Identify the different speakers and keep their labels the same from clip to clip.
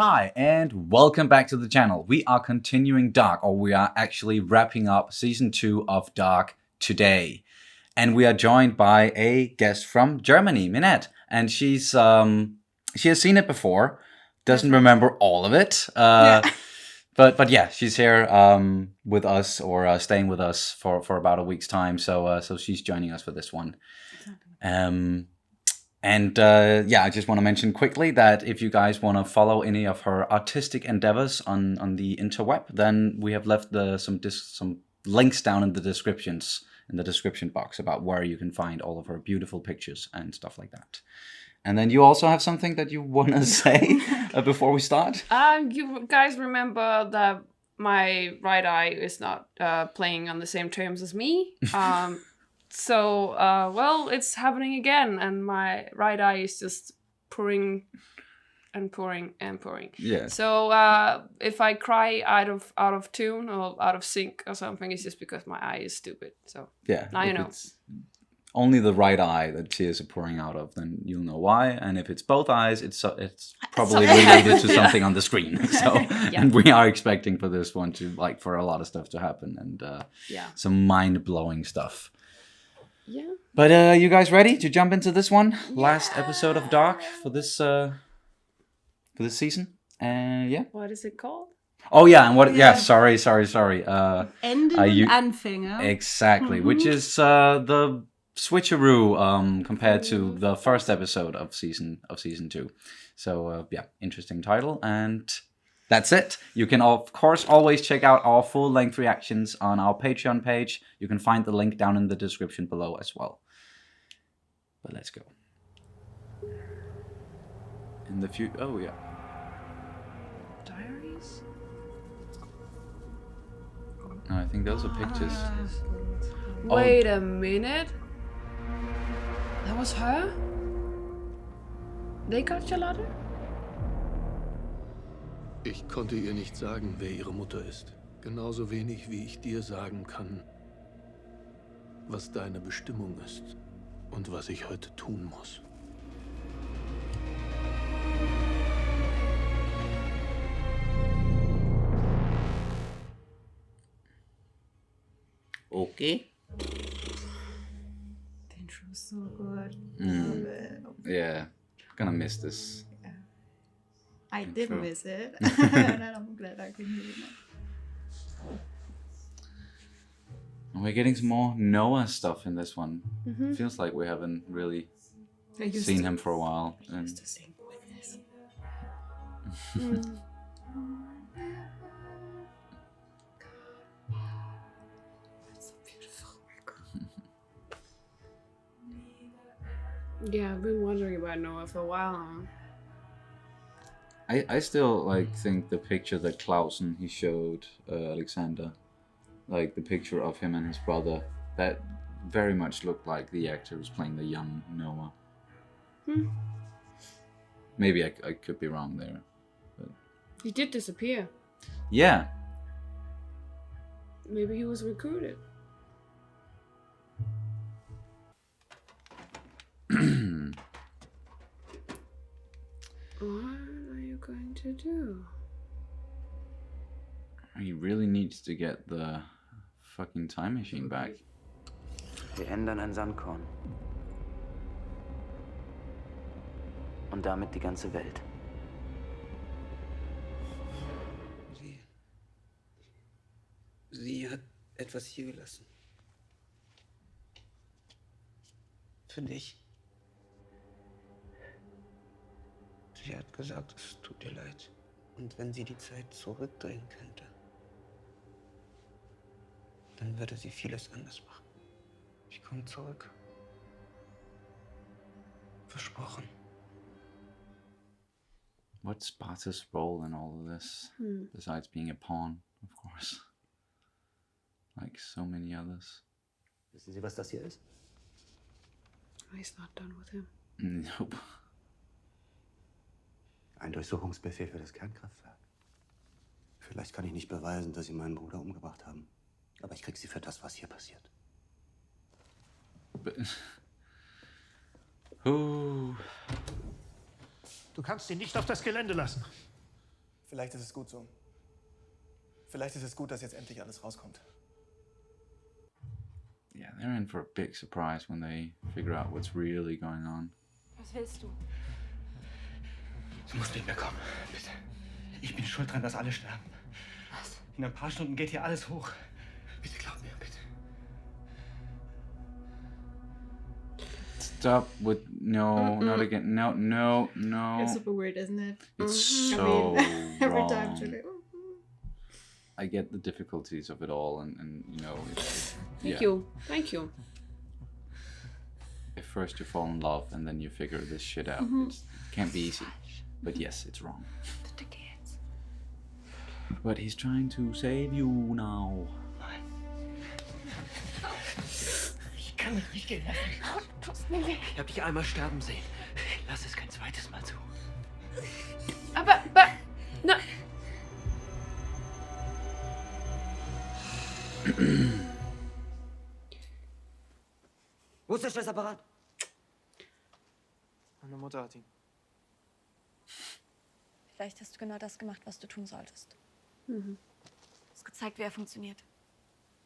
Speaker 1: Hi, and welcome back to the channel. We are continuing Dark, or we are actually wrapping up Season 2 of Dark today. And we are joined by a guest from Germany, Minette. And she has seen it before, doesn't remember all of it. But yeah, she's here with us, or staying with us for about a week's time. So she's joining us for this one. I just want to mention quickly that if you guys want to follow any of her artistic endeavors on the interweb, then we have left some links down in the description box about where you can find all of her beautiful pictures and stuff like that. And then you also have something that you want to say before we start?
Speaker 2: You guys remember that my right eye is not playing on the same terms as me. So, it's happening again, and my right eye is just pouring and pouring and pouring.
Speaker 1: Yeah.
Speaker 2: So if I cry out of tune or out of sync or something, it's just because my eye is stupid. So
Speaker 1: yeah,
Speaker 2: now you know.
Speaker 1: It's only the right eye that tears are pouring out of, then you'll know why. And if it's both eyes, it's probably related to something on the screen. So, and we are expecting for this one for a lot of stuff to happen and some mind-blowing stuff.
Speaker 2: Yeah.
Speaker 1: But you guys ready to jump into this one? Yeah. Last episode of Dark for this season. Yeah.
Speaker 2: What is it called?
Speaker 1: Oh yeah, and what? Yeah, sorry.
Speaker 3: Enden und Anfänge.
Speaker 1: Exactly, which is the switcheroo compared to the first episode of season 2. So interesting title, and that's it. You can of course always check out our full-length reactions on our Patreon page. You can find the link down in the description below as well. But let's go. In the future, oh yeah.
Speaker 2: Diaries?
Speaker 1: No, I think those are pictures.
Speaker 2: Wait a minute. That was her? They got Charlotte?
Speaker 4: Ich konnte ihr nicht sagen, wer ihre Mutter ist. Genauso wenig, wie ich dir sagen kann, was deine Bestimmung ist und was ich heute tun muss.
Speaker 1: Okay.
Speaker 3: The intro is so good.
Speaker 1: Yeah, gonna miss this.
Speaker 3: Yeah. I did miss it. And I'm glad I can hear it now.
Speaker 1: And we're getting some more Noah stuff in this one. Mm-hmm. Feels like we haven't really seen him for a while.
Speaker 3: I used to sing with this.
Speaker 2: Yeah, I've been wondering about Noah for a while now.
Speaker 1: I still think the picture that Clausen he showed Alexander, like the picture of him and his brother, that very much looked like the actor who's playing the young Noah. Maybe I could be wrong there. But
Speaker 2: He did disappear.
Speaker 1: yeah.
Speaker 2: Maybe he was recruited. What are you going to do?
Speaker 1: He really needs to get the fucking time machine back.
Speaker 5: Wir ändern ein Sandkorn. Und damit die ganze Welt.
Speaker 6: Sie hat etwas hier gelassen. Für dich. Sie hat gesagt, es tut dir leid. Und wenn sie die Zeit zurückdrehen könnte, dann würde sie vieles anders machen. Ich komme zurück. Versprochen.
Speaker 1: What's Sparta's role in all of this? Besides being a pawn, of course. Like so many others.
Speaker 5: Wissen Sie, was das hier ist?
Speaker 2: He's not done with him.
Speaker 1: Nope.
Speaker 7: Ein Durchsuchungsbefehl für das Kernkraftwerk. Vielleicht kann ich nicht beweisen, dass sie meinen Bruder umgebracht haben. Aber ich krieg sie für das, was hier passiert.
Speaker 1: Who?
Speaker 8: Du kannst ihn nicht auf das Gelände lassen. Vielleicht ist es gut so. Vielleicht ist es gut, dass jetzt endlich alles rauskommt.
Speaker 1: Yeah, they're in for a big surprise when they figure out what's really going on.
Speaker 9: Was willst du?
Speaker 8: Du musst mit mir kommen, bitte. Ich bin schuld dran, dass alle sterben.
Speaker 9: Was?
Speaker 8: In ein paar Stunden geht hier alles hoch. Bitte glaub mir, bitte.
Speaker 1: Stop with no, not again. No.
Speaker 3: It's super weird, isn't it?
Speaker 1: It's
Speaker 3: I
Speaker 1: so
Speaker 3: mean, every time
Speaker 1: wrong.
Speaker 3: she's like,
Speaker 1: I get the difficulties of it all, and you know,
Speaker 2: Thank you.
Speaker 1: If first you fall in love and then you figure this shit out, it can't be easy. But yes, it's wrong.
Speaker 9: Bitte geh jetzt.
Speaker 1: But he's trying to save you now.
Speaker 8: Ich kann mich nicht gehen lassen. Ich hab dich einmal sterben sehen. Lass es kein zweites Mal zu.
Speaker 2: Aber, na.
Speaker 6: Wo ist der Scheißapparat?
Speaker 8: Meine Mutter hat ihn.
Speaker 9: Vielleicht hast du genau das gemacht, was du tun solltest. Du hast gezeigt, wie er funktioniert.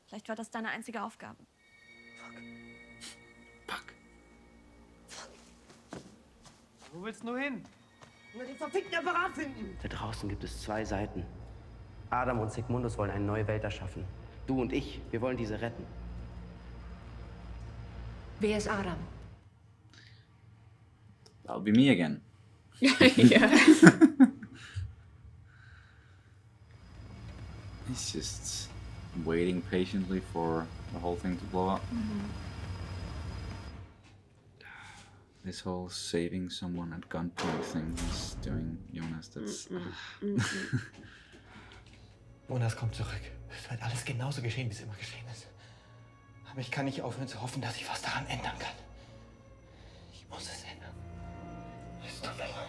Speaker 9: Vielleicht war das deine einzige Aufgabe.
Speaker 1: Fuck.
Speaker 8: Wo willst du hin?
Speaker 6: Nur den verfickten Apparat finden! Da draußen gibt es 2 Seiten. Adam und Sigmundus wollen eine neue Welt erschaffen. Du und ich, wir wollen diese retten.
Speaker 9: Wer ist Adam?
Speaker 1: That'll be me again.
Speaker 2: Yeah.
Speaker 1: He's just waiting patiently for the whole thing to blow up. This whole saving someone at gunpoint thing he's doing, Jonas, that's...
Speaker 8: Jonas kommt zurück. Es wird alles genauso geschehen, wie es immer geschehen ist. Aber ich kann nicht aufhören zu hoffen, dass ich was daran ändern kann. Ich muss es ändern. Es tut mir leid.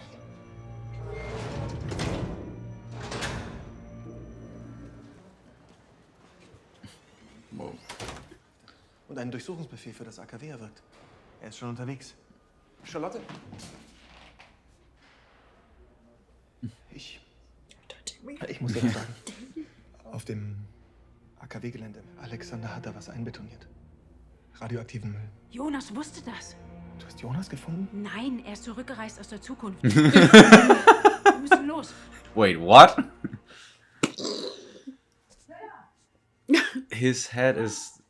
Speaker 1: Whoa.
Speaker 8: Und einen Durchsuchungsbefehl für das AKW erwirkt. Er ist schon unterwegs. Charlotte? Ich muss dir was sagen. Auf dem AKW-Gelände. Alexander hat da was einbetoniert. Radioaktiven Müll.
Speaker 10: Jonas wusste das.
Speaker 8: Du hast Jonas gefunden?
Speaker 10: Nein, er ist zurückgereist aus der Zukunft. Wir müssen los.
Speaker 1: Wait, what? His head is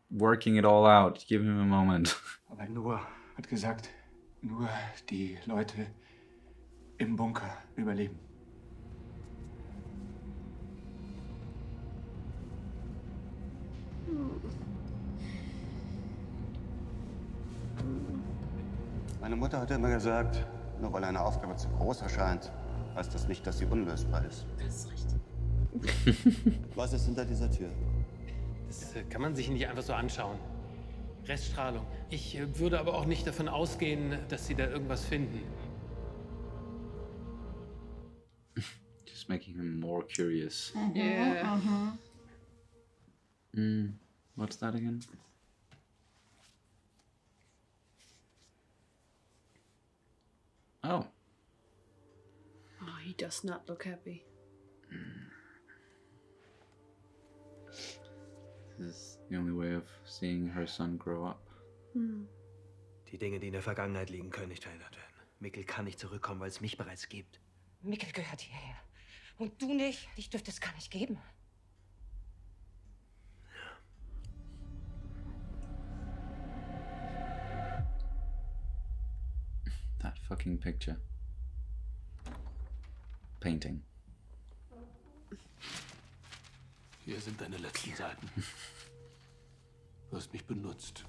Speaker 1: working it all out. Give him a moment.
Speaker 8: Aber Noah hat gesagt, nur die Leute im Bunker überleben.
Speaker 7: Meine Mutter hatte immer gesagt, nur weil eine Aufgabe zu groß erscheint, heißt das nicht, dass sie unlösbar ist.
Speaker 9: Das ist richtig.
Speaker 7: Was ist hinter dieser Tür?
Speaker 11: Das kann man sich nicht einfach so anschauen. Reststrahlung. Ich würde aber auch nicht davon ausgehen, dass sie da irgendwas finden.
Speaker 1: Just making him more curious.
Speaker 2: Yeah.
Speaker 1: What's that again? Oh.
Speaker 2: Oh, he does not look happy.
Speaker 1: This is the only way of seeing her son grow up.
Speaker 8: Die Dinge, die in der Vergangenheit liegen, können nicht verändert werden. Mikkel kann nicht zurückkommen, weil es mich bereits gibt.
Speaker 10: Mikkel gehört hierher. Und du nicht? Dich dürfte es gar nicht geben.
Speaker 1: That fucking picture. Painting.
Speaker 4: Hier sind deine letzten Seiten. Du hast mich benutzt.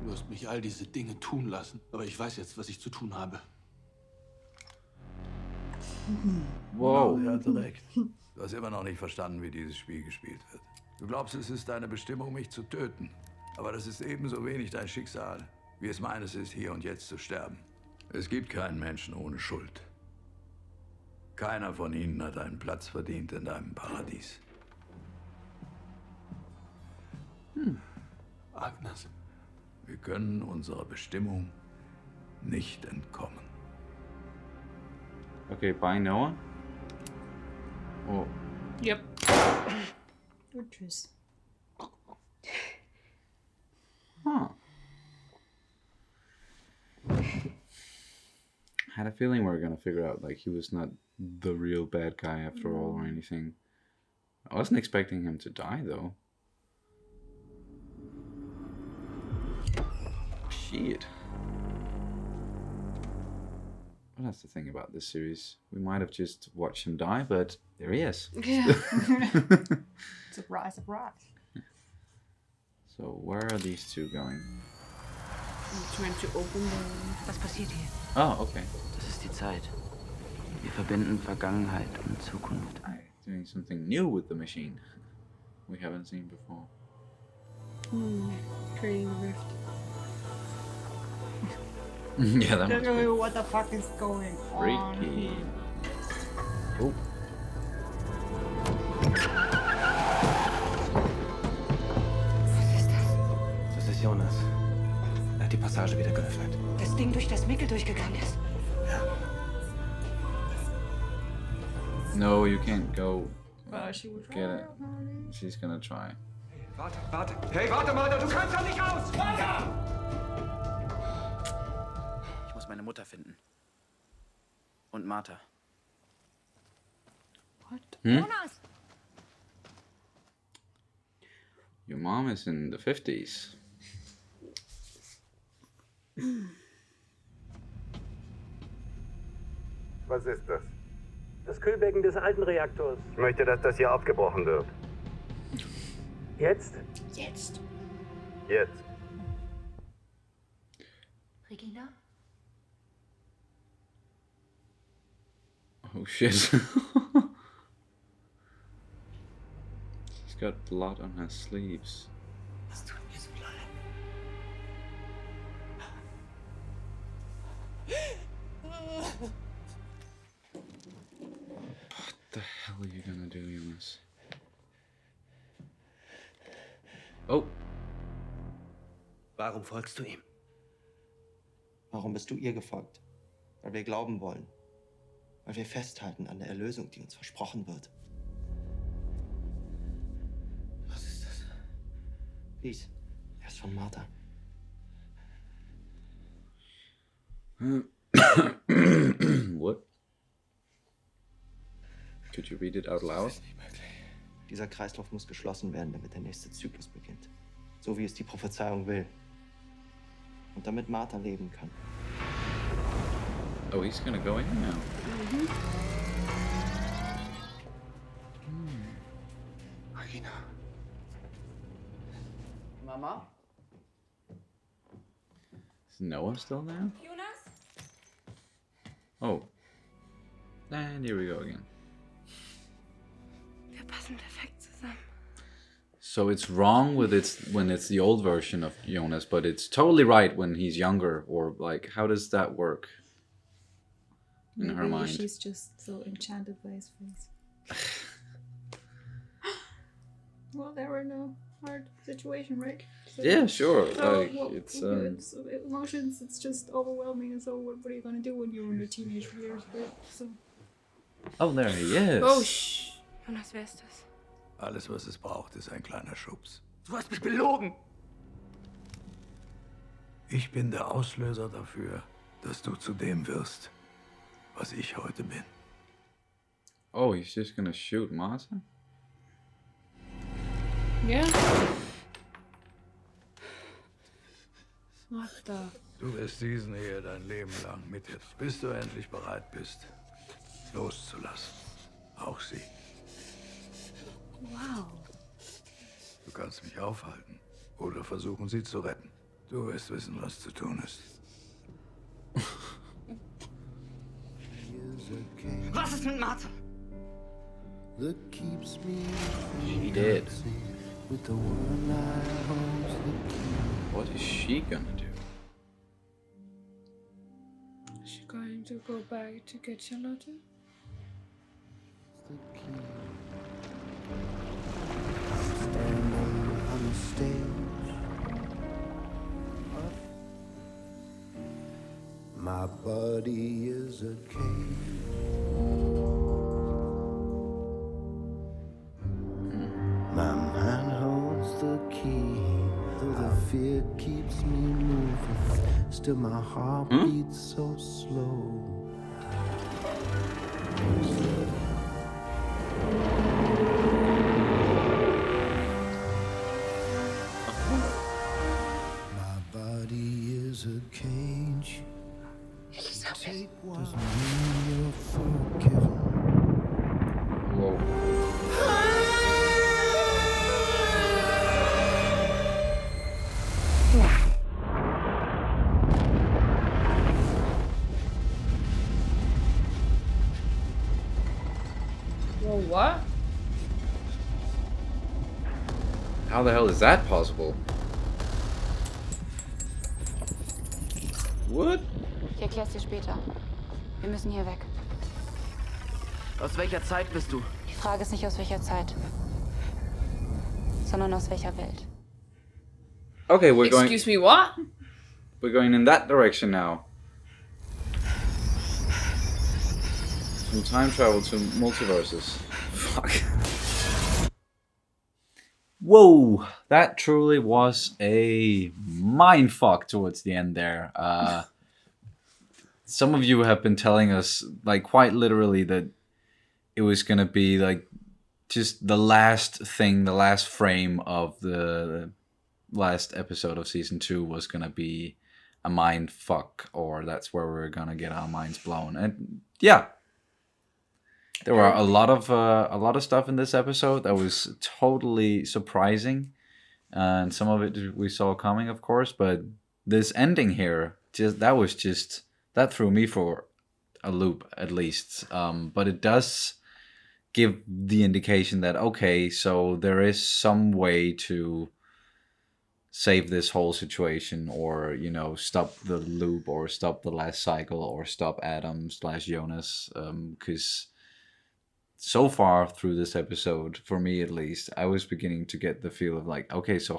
Speaker 4: Du hast mich all diese Dinge tun lassen. Aber ich weiß jetzt, was ich zu tun habe.
Speaker 1: Wow.
Speaker 12: Er hatte recht. Du hast immer noch nicht verstanden, wie dieses Spiel gespielt wird. Du glaubst, es ist deine Bestimmung, mich zu töten. Aber das ist ebenso wenig dein Schicksal, wie es meines ist, hier und jetzt zu sterben. Es gibt keinen Menschen ohne Schuld. Keiner von ihnen hat einen Platz verdient in deinem Paradies.
Speaker 4: Agnes.
Speaker 12: Wir können unserer Bestimmung nicht entkommen.
Speaker 1: Okay, bye Noah. Oh.
Speaker 2: Yep.
Speaker 3: Und tschüss.
Speaker 1: Huh. I had a feeling we were gonna figure out like he was not the real bad guy after all or anything. I wasn't expecting him to die though. Shit. Well, that's the thing about this series. We might have just watched him die, but there he is.
Speaker 2: Yeah.
Speaker 3: Surprise, surprise.
Speaker 1: So where are these two going?
Speaker 2: I'm trying to open the...
Speaker 10: Was passiert hier?
Speaker 1: Oh, okay.
Speaker 5: Das ist die Zeit. Wir verbinden Vergangenheit und Zukunft.
Speaker 1: Doing something new with the machine we haven't seen before.
Speaker 2: Creating a rift.
Speaker 1: Yeah, that
Speaker 3: I don't
Speaker 1: was
Speaker 3: know what the fuck is going on.
Speaker 1: freaky. Oh.
Speaker 8: Das ist Jonas. Er hat die Passage wieder geöffnet.
Speaker 10: Das Ding, durch das Mikkel durchgegangen ist.
Speaker 1: No, you can't go.
Speaker 3: She would
Speaker 1: Get it. She's gonna try.
Speaker 8: Warte, warte. Hey, warte mal, du kannst da nicht raus! Warte!
Speaker 5: Ich muss meine Mutter finden. Und Martha.
Speaker 9: Jonas!
Speaker 1: Your mom is in the 50s.
Speaker 13: Was ist das?
Speaker 14: Das Kühlbecken des alten Reaktors.
Speaker 13: Ich möchte, dass das hier abgebrochen wird.
Speaker 14: Jetzt?
Speaker 3: Jetzt.
Speaker 13: Jetzt.
Speaker 10: Regina?
Speaker 1: Oh shit. She's got blood on her sleeves.
Speaker 8: Es tut mir so leid.
Speaker 1: What the hell are you gonna do, Jonas? Oh.
Speaker 6: Warum folgst du ihm? Warum bist du ihr gefolgt? Weil wir glauben wollen. Weil wir festhalten an der Erlösung, die uns versprochen wird. Was ist das? Lies, er ist von Martha.
Speaker 1: What? Could you read it out loud?
Speaker 6: Das ist nicht möglich. Dieser Kreislauf muss geschlossen werden, damit der nächste Zyklus beginnt. So wie es die Prophezeiung will. Und damit Martha leben kann.
Speaker 1: Oh, he's gonna go in now.
Speaker 8: Regina.
Speaker 5: Mama?
Speaker 1: Is Noah still there?
Speaker 9: Jonas?
Speaker 1: Oh. And here we go again.
Speaker 2: Wir passen perfekt zusammen.
Speaker 1: So it's wrong with when it's the old version of Jonas, but it's totally right when he's younger, or like, how does that work in her
Speaker 3: Maybe
Speaker 1: mind?
Speaker 3: she's just so enchanted by his face. Well, they were in a hard situation, right? So,
Speaker 1: Yeah, sure.
Speaker 3: So,
Speaker 1: Like, it's
Speaker 3: so emotions. It's just overwhelming, and so what are you gonna do when you're in your teenage years, right? So.
Speaker 1: Oh, there he is.
Speaker 2: Oh, Jonas, wer ist das?
Speaker 12: Alles, was es braucht, ist ein kleiner Schubs.
Speaker 8: Du hast mich belogen!
Speaker 12: Ich bin der Auslöser dafür, dass du zu dem wirst, was ich heute bin.
Speaker 1: Oh, he's just gonna shoot Martha?
Speaker 2: Ja. What the...
Speaker 12: Du wirst diesen hier dein Leben lang mit dir, bis du endlich bereit bist, loszulassen. Auch sie.
Speaker 2: Wow.
Speaker 12: Du kannst mich aufhalten oder versuchen, sie zu retten. Du wirst wissen, was zu tun ist.
Speaker 8: Was ist mit Martha?
Speaker 1: She did. What is she gonna do?
Speaker 2: Is she going to go back to get Charlotte?
Speaker 15: My body is a cage. fear keeps me moving. Still my heart beats so slow. My body is a cage. Take doesn't mean you're forgiven.
Speaker 2: Whoa, what?
Speaker 1: How the hell is that possible? What?
Speaker 16: Ich erklär's dir später. Wir müssen hier weg.
Speaker 6: Aus welcher Zeit bist du?
Speaker 16: Die Frage ist nicht aus welcher Zeit, sondern aus welcher Welt.
Speaker 1: Okay, we're going.
Speaker 2: Excuse me, what?
Speaker 1: We're going in that direction now. From time travel to multiverses. Fuck. Whoa, that truly was a mindfuck towards the end there. Some of you have been telling us, like, quite literally that it was gonna be like just the last thing, the last frame of the last episode of season 2 was gonna be a mind fuck, or that's where we're gonna get our minds blown. And yeah, there were a lot of stuff in this episode that was totally surprising, and some of it we saw coming, of course. But this ending here, that threw me for a loop, at least. But it does give the indication that, okay, so there is some way to save this whole situation, or, you know, stop the loop, or stop the last cycle, or stop Adam/Jonas, because so far through this episode, for me at least, I was beginning to get the feel of like, okay, so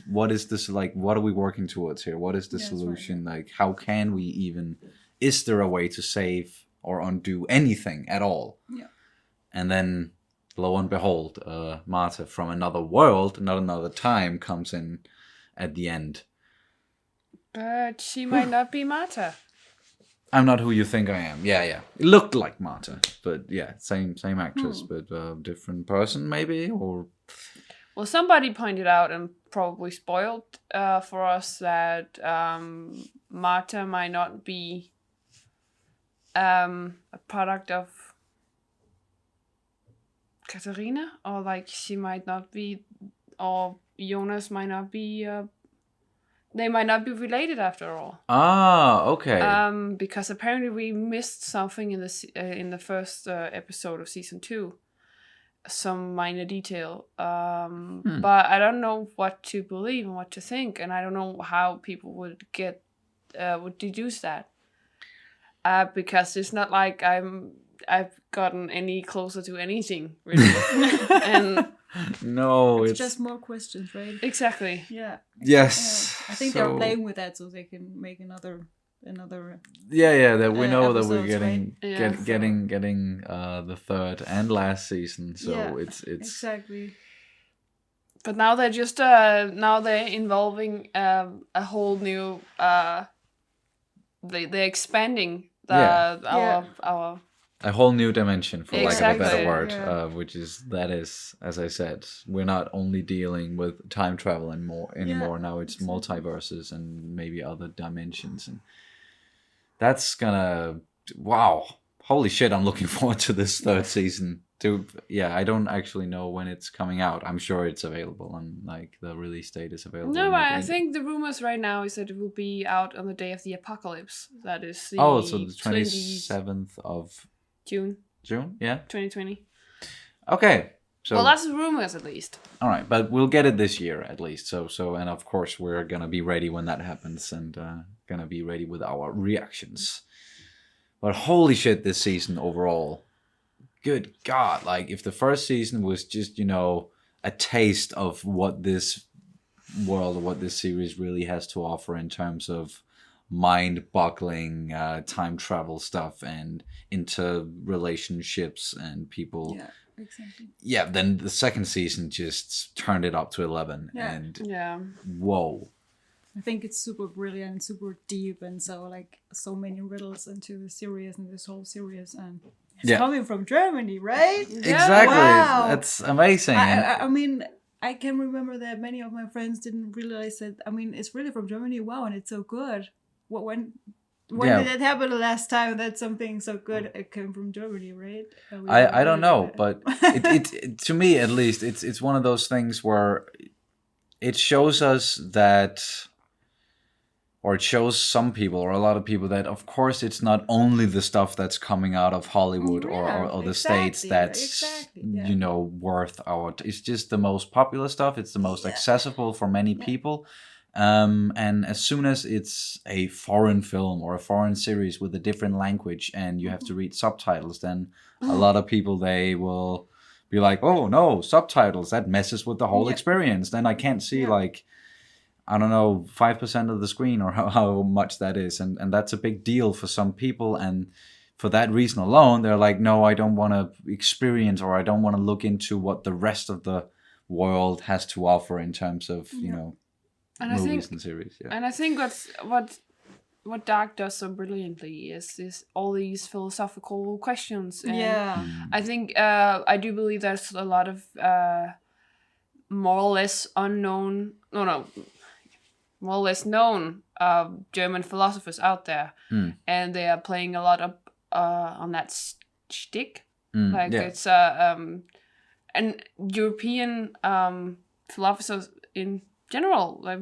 Speaker 1: what is this, like, what are we working towards here? What is the solution? Right. Like, how can we even, is there a way to save or undo anything at all? Yeah. And then, lo and behold, Martha from another world, not another time, comes in at the end.
Speaker 2: But she might not be Martha.
Speaker 1: I'm not who you think I am. Yeah. It looked like Martha, but yeah, same actress, but different person maybe, or.
Speaker 2: Well, somebody pointed out and probably spoiled for us that Martha might not be a product of Katharina, or like she might not be, or Jonas might not be. They might not be related after all.
Speaker 1: Ah, okay.
Speaker 2: Because apparently we missed something in the first episode of season 2, some minor detail. But I don't know what to believe and what to think, and I don't know how people would deduce that. Because it's not like I've gotten any closer to anything, really. And
Speaker 1: no,
Speaker 3: it's just more questions, right?
Speaker 2: Exactly.
Speaker 3: Yeah.
Speaker 1: Yes.
Speaker 3: I think they're playing with that so they can make another.
Speaker 1: Yeah. That we know that we're
Speaker 3: episodes,
Speaker 1: getting the third and last season. So it's
Speaker 3: exactly.
Speaker 2: But now they're just they're involving a whole new. They're expanding our.
Speaker 1: A whole new dimension, for lack of a better word,
Speaker 3: yeah.
Speaker 1: Which is, as I said, we're not only dealing with time travel anymore. Now it's multiverses and maybe other dimensions, and that's gonna, wow, holy shit! I'm looking forward to this third season. I don't actually know when it's coming out. I'm sure it's available, and like the release date is available.
Speaker 2: No, I think the rumors right now is that it will be out on the day of the apocalypse. That is the
Speaker 1: so the 27th of June, yeah.
Speaker 2: 2020.
Speaker 1: Okay. So,
Speaker 2: well, that's the rumors at least.
Speaker 1: All right, but we'll get it this year at least. So, and of course we're gonna be ready when that happens, and gonna be ready with our reactions. But holy shit, this season overall, good God! Like, if the first season was just, you know, a taste of what this world or what this series really has to offer in terms of mind-boggling time travel stuff and interrelationships and people.
Speaker 3: Yeah, exactly.
Speaker 1: Yeah, then the second season just turned it up to 11.
Speaker 3: Yeah.
Speaker 1: And
Speaker 2: whoa.
Speaker 3: I think it's super brilliant, super deep, and so many riddles into the series and this whole series, and it's coming from Germany, right?
Speaker 1: Exactly.
Speaker 3: Wow.
Speaker 1: That's amazing.
Speaker 3: I mean, I can remember that many of my friends didn't realize that. I mean, it's really from Germany. Wow, and it's so good. When did it happen the last time that something so good came from Germany, right?
Speaker 1: I don't know, but it to me at least, it's one of those things where it shows us that, or it shows some people or a lot of people that, of course, it's not only the stuff that's coming out of Hollywood or the States that's worth our. It's just the most popular stuff. It's the most accessible for many people. And as soon as it's a foreign film or a foreign series with a different language and you have to read subtitles, then a lot of people, they will be like, oh no, subtitles, that messes with the whole experience. Then I can't see I don't know, 5% of the screen or how much that is. And that's a big deal for some people. And for that reason alone, they're like, no, I don't want to experience, or I don't want to look into what the rest of the world has to offer in terms of, movies and series. Yeah.
Speaker 2: And I think what Dark does so brilliantly is all these philosophical questions. And I think I do believe there's a lot of more or less known German philosophers out there, and they are playing a lot up on that shtick. It's and European philosophers in general, like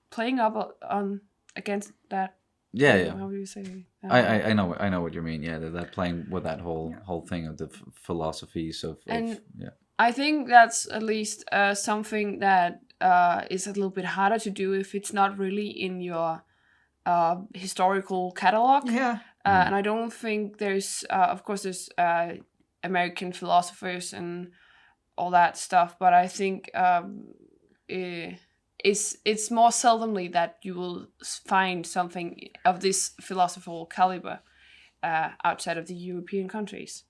Speaker 2: playing up on against that.
Speaker 1: Yeah.
Speaker 2: How do you say?
Speaker 1: I know what you mean. Yeah, they're playing with that whole thing of the philosophies of
Speaker 2: I think that's at least something that is a little bit harder to do if it's not really in your historical catalog. And I don't think there's, of course, there's American philosophers and all that stuff, but I think it's more seldomly that you will find something of this philosophical caliber outside of the European countries.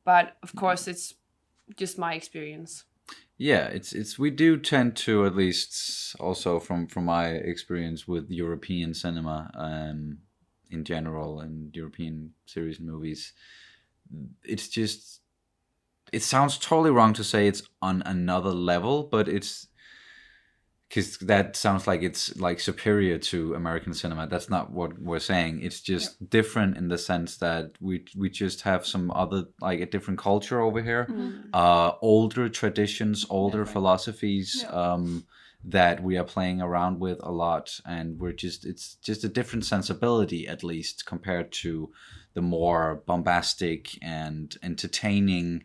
Speaker 2: But of course, it's just my experience.
Speaker 1: Yeah, it's we do tend to, at least also from my experience with European cinema in general and European series and movies, it's just, it sounds totally wrong to say it's on another level, but it's, because that sounds like it's like superior to American cinema. That's not what we're saying. It's just different in the sense that we just have some other, like a different culture over here, older traditions, older philosophies that we are playing around with a lot, and it's just a different sensibility, at least compared to the more bombastic and entertaining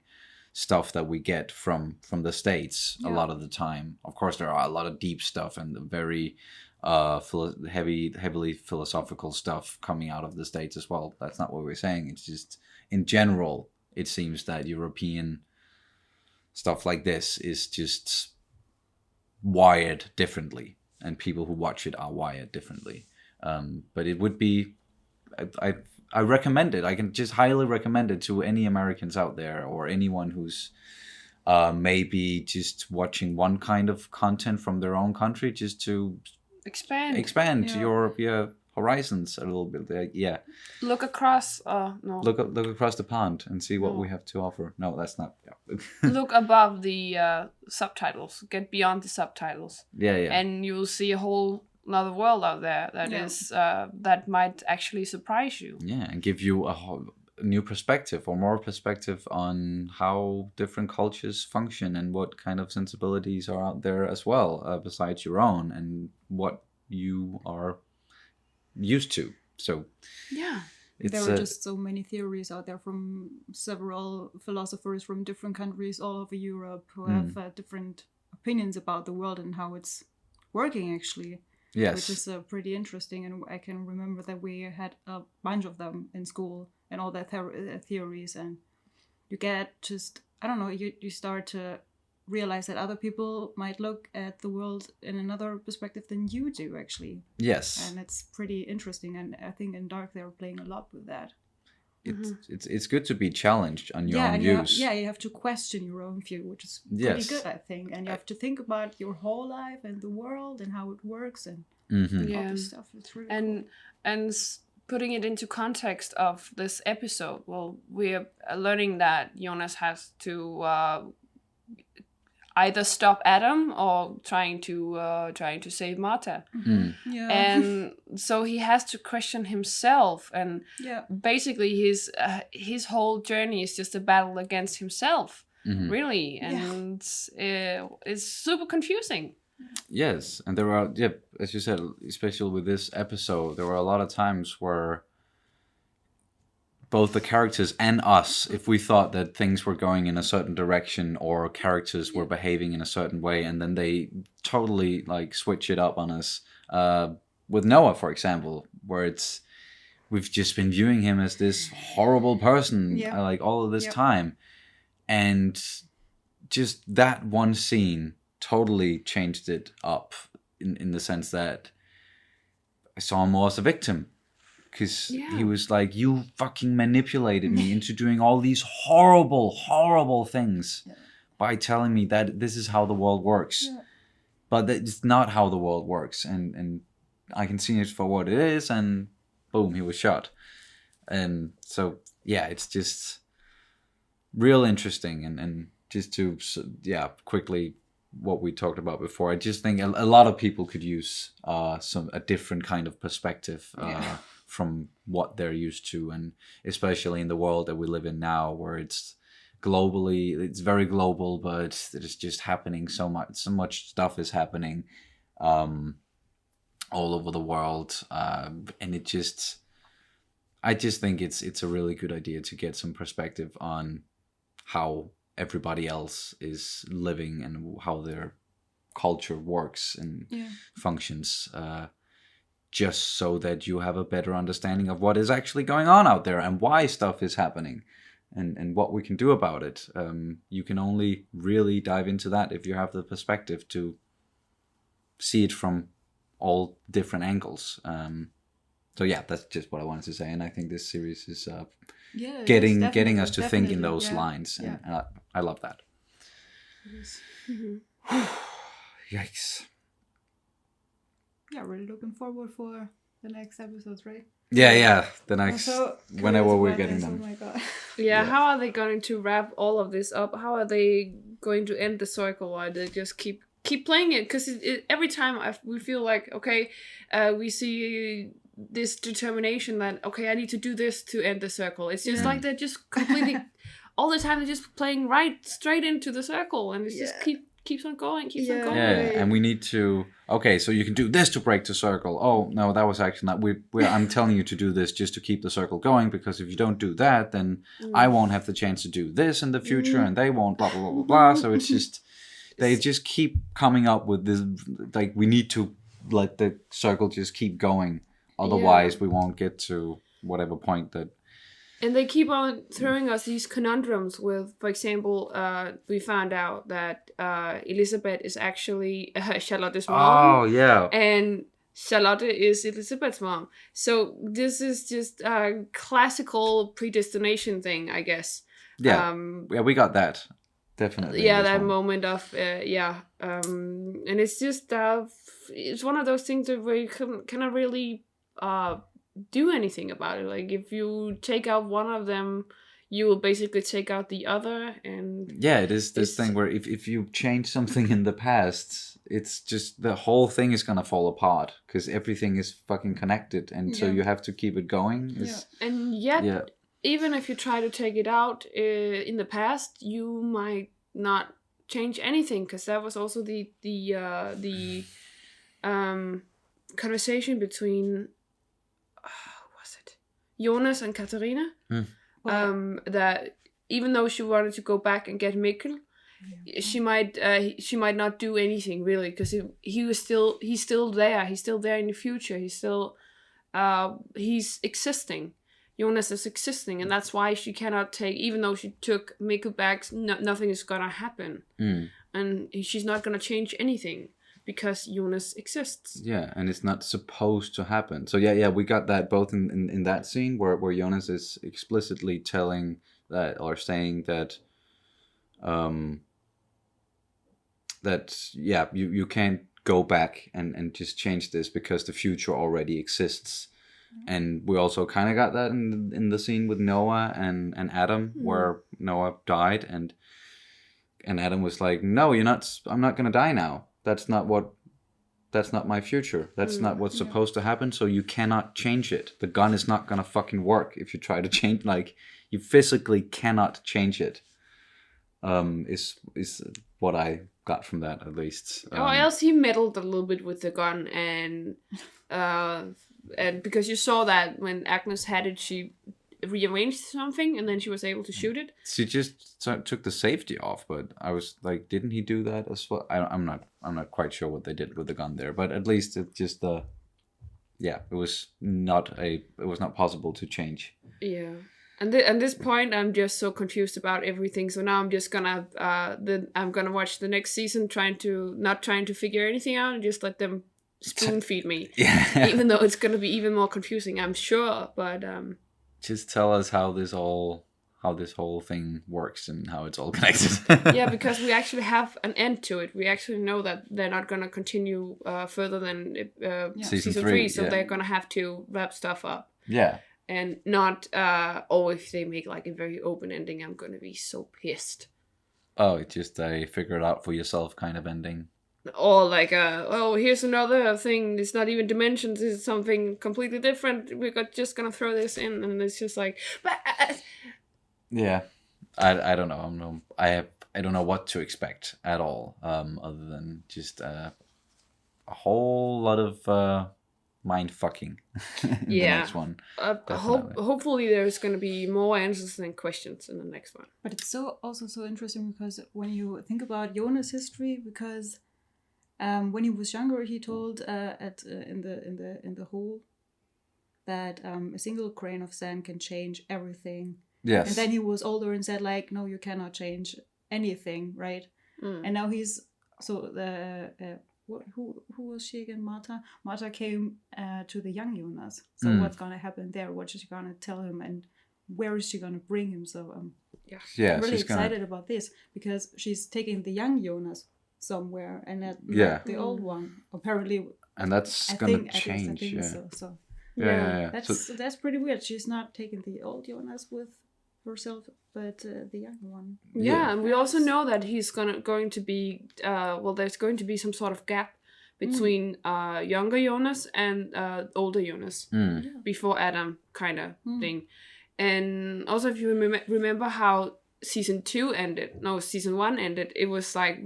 Speaker 1: stuff that we get from the States a lot of the time. Of course, there are a lot of deep stuff and very heavily philosophical stuff coming out of the States as well. That's not what we're saying. It's just, in general, it seems that European stuff like this is just wired differently, and people who watch it are wired differently. But it would be, I recommend it. I can just highly recommend it to any Americans out there, or anyone who's maybe just watching one kind of content from their own country, just to expand your horizons a little bit.
Speaker 2: Look across.
Speaker 1: Look across the pond and see what we have to offer. No, that's not.
Speaker 2: Look above the subtitles. Get beyond the subtitles.
Speaker 1: Yeah.
Speaker 2: And you will see a whole another world out there that is that might actually surprise you.
Speaker 1: Yeah, and give you a new perspective, or more perspective, on how different cultures function and what kind of sensibilities are out there as well, besides your own, and what you are used to. So
Speaker 3: there are just so many theories out there from several philosophers from different countries all over Europe who have different opinions about the world and how it's working, actually.
Speaker 1: Yes.
Speaker 3: Which is pretty interesting, and I can remember that we had a bunch of them in school, and all their theories, and you get just, I don't know, you start to realize that other people might look at the world in another perspective than you do, actually.
Speaker 1: Yes.
Speaker 3: And it's pretty interesting, and I think in Dark they're playing a lot with that.
Speaker 1: It's good to be challenged on your own views.
Speaker 3: You have to question your own view, which is pretty good, I think. And you have to think about your whole life and the world and how it works and all this stuff. It's really cool.
Speaker 2: And putting it into context of this episode, well, we're learning that Jonas has to either stop Adam or trying to save Martha. And so he has to question himself, and basically his whole journey is just a battle against himself, really, and it's super confusing.
Speaker 1: Yes, and there are, as you said, especially with this episode, there were a lot of times where both the characters and us, if we thought that things were going in a certain direction or characters were behaving in a certain way, and then they totally like switch it up on us. With Noah, for example, where we've just been viewing him as this horrible person like all of this time, and just that one scene totally changed it up in the sense that I saw him more as a victim. Because he was like, you fucking manipulated me into doing all these horrible, horrible things by telling me that this is how the world works. But that's not how the world works. And I can see it for what it is. And boom, he was shot. And so, it's just real interesting. And just to, quickly, what we talked about before, I just think a lot of people could use a different kind of perspective from what they're used to, and especially in the world that we live in now, where it's very global, but it's just happening so much stuff is happening all over the world, and I just think it's a really good idea to get some perspective on how everybody else is living and how their culture works and functions, just so that you have a better understanding of what is actually going on out there and why stuff is happening and what we can do about it. You can only really dive into that if you have the perspective to see it from all different angles. So that's just what I wanted to say, and I think this series is getting us to think in those lines, and I love that. Yikes.
Speaker 3: Yeah, really looking forward for the next episodes, right?
Speaker 1: Yeah, the next, whenever we're getting them.
Speaker 3: Oh my god.
Speaker 2: How are they going to wrap all of this up? How are they going to end the circle? Or they just keep playing it? Because every time we feel like, okay, we see this determination that, okay, I need to do this to end the circle. It's just like they're just completely, all the time they're just playing right straight into the circle, and it's just keeps on going.
Speaker 1: And we need to, so you can do this to break the circle. Oh no, that was actually not, I'm telling you to do this just to keep the circle going, because if you don't do that, then I won't have the chance to do this in the future, and they won't, blah, blah, blah, blah, blah. So it's just, they just keep coming up with this, like, we need to let the circle just keep going. Otherwise, we won't get to whatever point that.
Speaker 2: And they keep on throwing us these conundrums with, for example, we found out that Elisabeth is actually Charlotte's mom.
Speaker 1: Oh, yeah.
Speaker 2: And Charlotte is Elisabeth's mom. So this is just a classical predestination thing, I guess.
Speaker 1: Yeah, we got that. Definitely.
Speaker 2: Yeah, that moment of, and it's just, it's one of those things that where you cannot really do anything about it. Like, if you take out one of them, you will basically take out the other. And
Speaker 1: it is this thing where if you change something in the past, it's just the whole thing is gonna fall apart, because everything is fucking connected, and so you have to keep it going.
Speaker 2: And yet, even if you try to take it out in the past, you might not change anything, because that was also the conversation between Jonas and Katarina, that even though she wanted to go back and get Mikkel, she might not do anything really, because he's still there in the future. He's existing. Jonas is existing, and that's why she cannot take. Even though she took Mikkel back, nothing is gonna happen. and she's not gonna change anything because Jonas exists.
Speaker 1: Yeah, and it's not supposed to happen. So yeah, we got that both in that scene where Jonas is explicitly telling that or saying that that you can't go back and just change this because the future already exists. And we also kind of got that in the scene with Noah and Adam, where Noah died, and Adam was like, "No, I'm not gonna die now. That's not my future. That's not what's supposed to happen. So you cannot change it. The gun is not gonna fucking work if you try to change. Like, you physically cannot change it." Is what I got from that, at least.
Speaker 2: Or else he meddled a little bit with the gun, and because you saw that when Agnes had it, she rearranged something, and then she was able to shoot it.
Speaker 1: She just took the safety off, but I was like, didn't he do that as well? I'm not quite sure what they did with the gun there, but at least it just it was not possible to change.
Speaker 2: Yeah. And at this point, I'm just so confused about everything. So now I'm just gonna I'm gonna watch the next season, not trying to figure anything out, and just let them spoon feed me.
Speaker 1: Yeah.
Speaker 2: Even though it's gonna be even more confusing, I'm sure. But
Speaker 1: just tell us how this whole thing works and how it's all connected.
Speaker 2: Yeah, because we actually have an end to it. We actually know that they're not gonna continue further than season 3, so they're gonna have to wrap stuff up.
Speaker 1: Yeah.
Speaker 2: And not, if they make like a very open ending, I'm gonna be so pissed.
Speaker 1: Oh, it's just a figure it out for yourself kind of ending.
Speaker 2: Or like, here's another thing. It's not even dimensions. It's something completely different. We're just gonna throw this in, and it's just like,
Speaker 1: yeah, I don't know. I don't know what to expect at all. Other than just a whole lot of mind fucking. The next one.
Speaker 2: Hopefully there's going to be more answers than questions in the next one.
Speaker 3: But it's also so interesting because when you think about Jonas' history, because when he was younger, he told in the hole that a single grain of sand can change everything.
Speaker 1: Yes.
Speaker 3: And then he was older and said like, no, you cannot change anything, right? And now he's who was she again? Marta came to the young Jonas. So what's gonna happen there? What is she gonna tell him, and where is she gonna bring him? So I'm really excited about this because she's taking the young Jonas somewhere and not the old one. Apparently,
Speaker 1: and that's gonna change.
Speaker 3: I think so. Yeah. That's pretty weird. She's not taking the old Jonas with herself, but the young one.
Speaker 2: Yeah, and we also know that he's going to be there's going to be some sort of gap between younger Jonas and older Jonas before Adam kind of thing. And also, if you remember how season 1 ended, it was like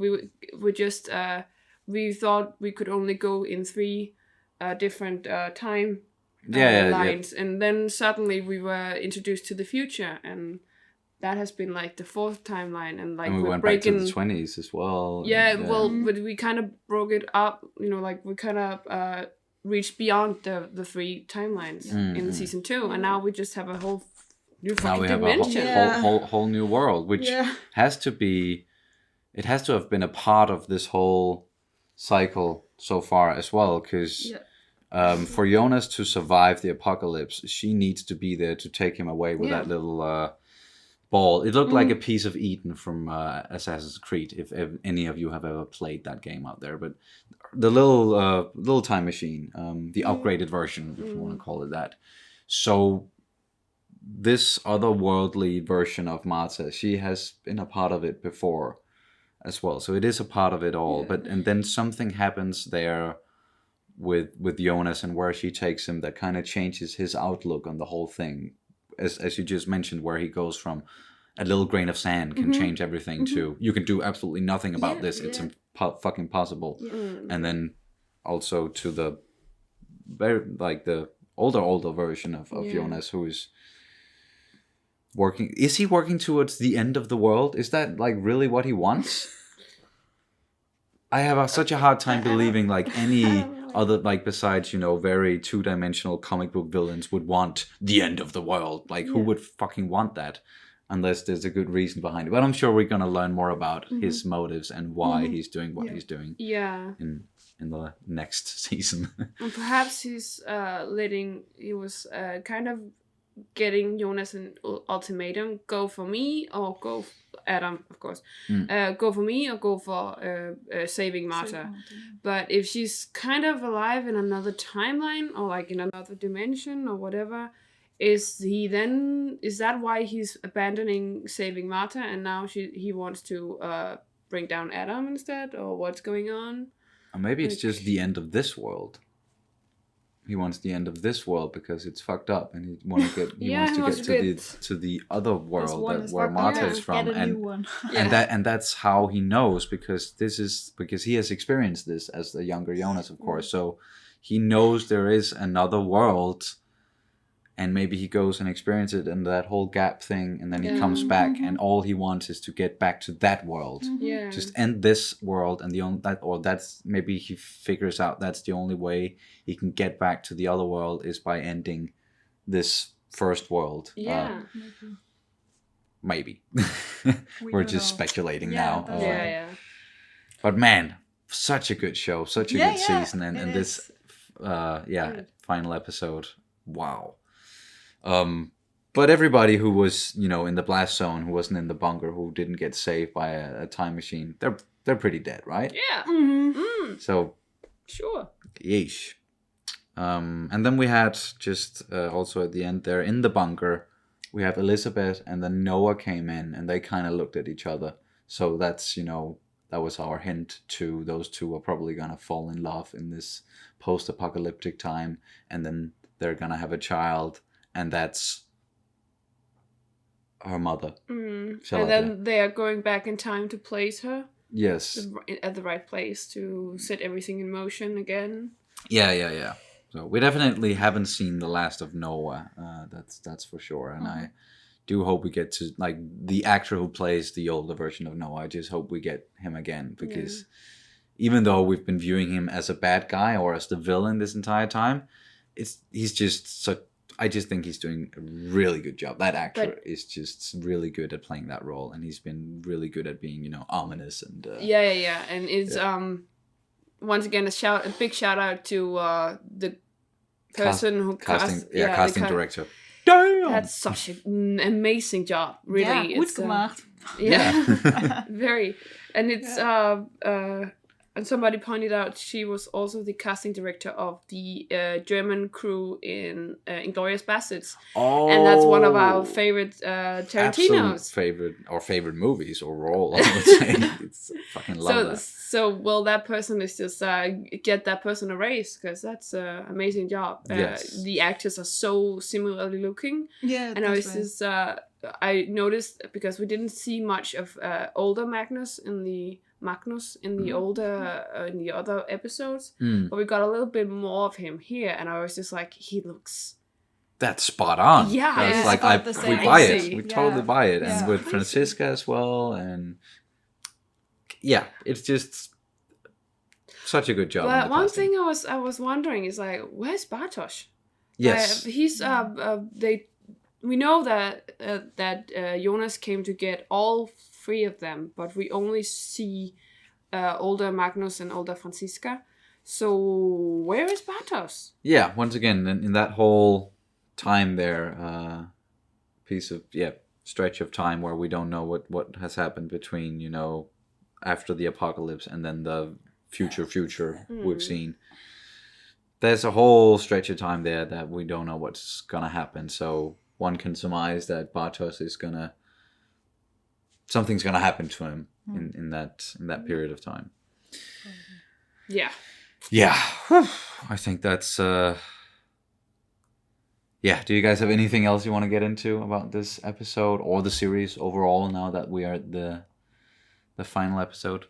Speaker 2: we thought we could only go in 3 different time lines, and then suddenly we were introduced to the future, and that has been like the 4th timeline, and like
Speaker 1: we went back to the 20s as well.
Speaker 2: But we kind of broke it up, like we kind of reached beyond the 3 timelines in season 2, and now we just have a whole new fucking dimension.
Speaker 1: A whole new world, which has to have been a part of this whole cycle so far as well, because for Jonas to survive the apocalypse, she needs to be there to take him away with that little ball. It looked like a piece of Eden from Assassin's Creed, if any of you have ever played that game out there. But the little time machine, the upgraded version, if you want to call it that. So this otherworldly version of Marta, she has been a part of it before as well. So it is a part of it all. And then something happens there with Jonas and where she takes him that kind of changes his outlook on the whole thing. As you just mentioned, where he goes from a little grain of sand can change everything to you can do absolutely nothing about this. It's fucking possible. And then also to the very the older version of Jonas, who is working. Is he working towards the end of the world? Is that like really what he wants? I have such a hard time believing like any other, like besides, very 2-dimensional comic book villains would want the end of the world. Like who would fucking want that? unless there's a good reason behind it. But I'm sure we're going to learn more about his motives and why he's doing what he's doing.
Speaker 2: Yeah.
Speaker 1: In the next season.
Speaker 2: And perhaps he was kind of getting Jonas an ultimatum: go for me or go Adam, of course. Go for me or go for saving Martha. But if she's kind of alive in another timeline or like in another dimension or whatever, is that why he's abandoning saving Martha and now he wants to bring down Adam instead, or what's going on?
Speaker 1: Or maybe it's just the end of this world. He wants the end of this world because it's fucked up, and he wants to get to the other world where Martha is from, and that's how he knows, because he has experienced this as the younger Jonas, of course. So he knows there is another world, and maybe he goes and experiences it and that whole gap thing, and then he comes back, and all he wants is to get back to that world.
Speaker 2: Yeah.
Speaker 1: Just end this world, and that's maybe he figures out that's the only way he can get back to the other world is by ending this first world.
Speaker 2: Yeah.
Speaker 1: Maybe. We're just speculating now.
Speaker 2: Yeah.
Speaker 1: But man, such a good show, such a good season, and this final episode. Wow. But everybody who was, in the blast zone, who wasn't in the bunker, who didn't get saved by a time machine, they're pretty dead, right?
Speaker 2: Yeah.
Speaker 1: So,
Speaker 2: sure.
Speaker 1: Yeesh. And then we had just also at the end there in the bunker, we have Elizabeth, and then Noah came in, and they kind of looked at each other. So that's, that was our hint to those two are probably gonna fall in love in this post-apocalyptic time, and then they're gonna have a child. And that's her mother.
Speaker 2: And then they are going back in time to place her.
Speaker 1: Yes.
Speaker 2: At the right place to set everything in motion again.
Speaker 1: Yeah. So we definitely haven't seen the last of Noah. That's for sure. And I do hope we get to, like, the actor who plays the older version of Noah. I just hope we get him again, because even though we've been viewing him as a bad guy or as the villain this entire time, he's just such. I just think he's doing a really good job. That actor is just really good at playing that role, and he's been really good at being, ominous and.
Speaker 2: Yeah, and it's once again a big shout out to the person who
Speaker 1: casting director.
Speaker 2: Damn, that's such an amazing job. Really,
Speaker 3: gut gemacht.
Speaker 2: Very, and it's and somebody pointed out she was also the casting director of the German crew in Inglourious Basterds.
Speaker 1: Oh,
Speaker 2: and that's one of our favorite Tarantino's
Speaker 1: favorite movies overall. I would say it's fucking love that.
Speaker 2: So that person is just get that person a raise, because that's an amazing job.
Speaker 1: Yes.
Speaker 2: The actors are so similarly looking.
Speaker 3: Yeah,
Speaker 2: and I was just I noticed, because we didn't see much of older Magnus in the older in the other episodes, but we got a little bit more of him here, and I was just like, he looks.
Speaker 1: That's spot on.
Speaker 2: Yeah,
Speaker 1: it's like we buy it. We totally buy it, and with Franziska as well, and it's just such a good job.
Speaker 2: But one thing I was wondering is, like, where's Bartosz?
Speaker 1: Yes,
Speaker 2: he's we know that Jonas came to get all three of them, but we only see older Magnus and older Franziska. So where is Bartosz?
Speaker 1: Yeah, once again, in that whole time there, stretch of time where we don't know what has happened between, after the apocalypse and then the future we've seen. There's a whole stretch of time there that we don't know what's gonna happen. So one can surmise that Bartosz is something's gonna happen to him in that period of time.
Speaker 2: Yeah.
Speaker 1: I think that's do you guys have anything else you want to get into about this episode or the series overall, now that we are at the final episode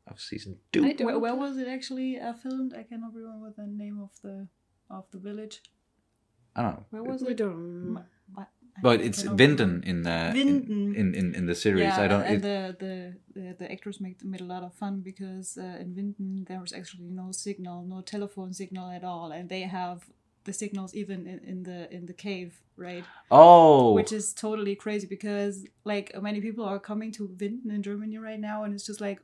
Speaker 1: of season 2?
Speaker 3: Where was it actually filmed? I cannot remember the name of the village.
Speaker 1: I don't know.
Speaker 3: Where was it?
Speaker 1: But it's Winden in the series.
Speaker 3: Yeah,
Speaker 1: I don't.
Speaker 3: And the actors made a lot of fun, because in Winden there was actually no signal, no telephone signal at all, and they have the signals even in the cave, right?
Speaker 1: Oh,
Speaker 3: which is totally crazy because like many people are coming to Winden in Germany right now, and it's just like,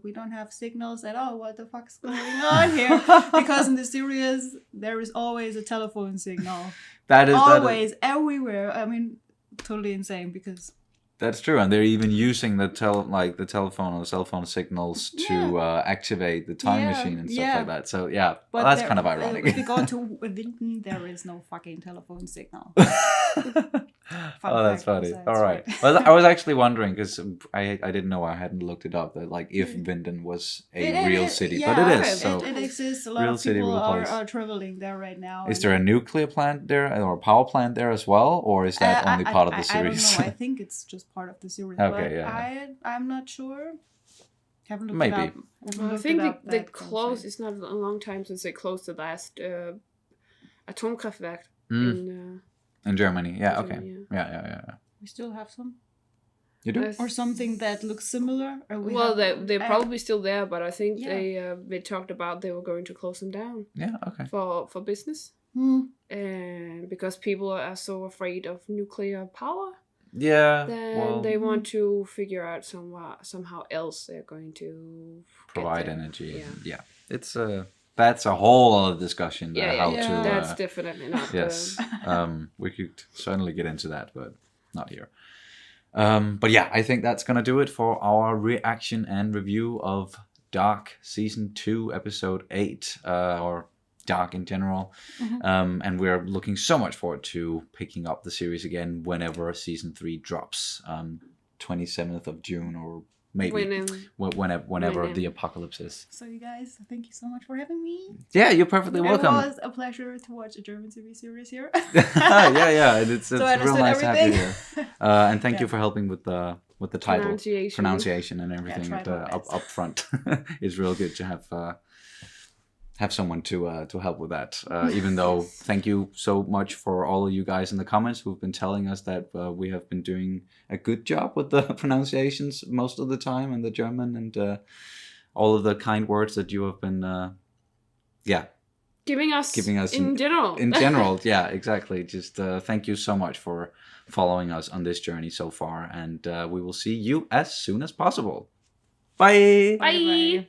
Speaker 3: we don't have signals at all. What the fuck's going on here? Because in the series there is always a telephone signal.
Speaker 1: That is
Speaker 3: always everywhere. I mean, totally insane because.
Speaker 1: That's true, and they're even using the telephone or cell phone signals to activate the time machine and stuff like that. So but that's kind of ironic.
Speaker 3: If you go to Winden, there is no fucking telephone signal.
Speaker 1: That's funny. All right. Well, I was actually wondering because I didn't know, I hadn't looked it up, that like if Winden was a real city, but it is. So
Speaker 3: it exists. A lot of people are traveling there right now.
Speaker 1: Is there a nuclear plant there or a power plant there as well, or is that only part of the series?
Speaker 3: I don't know. I think it's just part of the series.
Speaker 1: Okay,
Speaker 3: but I'm not sure. Haven't looked
Speaker 1: Maybe.
Speaker 3: it up.
Speaker 2: I think they closed. It's not a long time since they closed the last Atomkraftwerk
Speaker 1: in Germany. Yeah. Okay.
Speaker 2: Germany,
Speaker 1: Yeah.
Speaker 3: We still have some.
Speaker 1: You do?
Speaker 3: Or something that looks similar?
Speaker 2: Or they're probably still there, but I think they talked about they were going to close them down.
Speaker 1: Yeah. Okay.
Speaker 2: For business. And because people are so afraid of nuclear power.
Speaker 1: Yeah.
Speaker 2: Then they want to figure out somehow else they're going to
Speaker 1: provide energy. Yeah. It's that's a whole other discussion.
Speaker 2: That's definitely not.
Speaker 1: Yes. We could certainly get into that, but not here. But yeah, I think that's gonna do it for our reaction and review of Dark Season 2, Episode 8, or Dark in general. And we're looking so much forward to picking up the series again whenever Season 3 drops, 27th of June, or maybe whenever the apocalypse is.
Speaker 3: So you guys, thank you so much for having me.
Speaker 1: Yeah, you're perfectly welcome.
Speaker 3: It was a pleasure to watch a German TV series here.
Speaker 1: yeah. It's
Speaker 3: so
Speaker 1: real nice to have you here. And thank you for helping with the title pronunciation and everything up front. It's real good to have someone to help with that. Even though, thank you so much for all of you guys in the comments who've been telling us that we have been doing a good job with the pronunciations most of the time in the German, and all of the kind words that you have been giving us in general. In general, yeah, exactly. Just thank you so much for following us on this journey so far, and we will see you as soon as possible. Bye.
Speaker 2: Bye.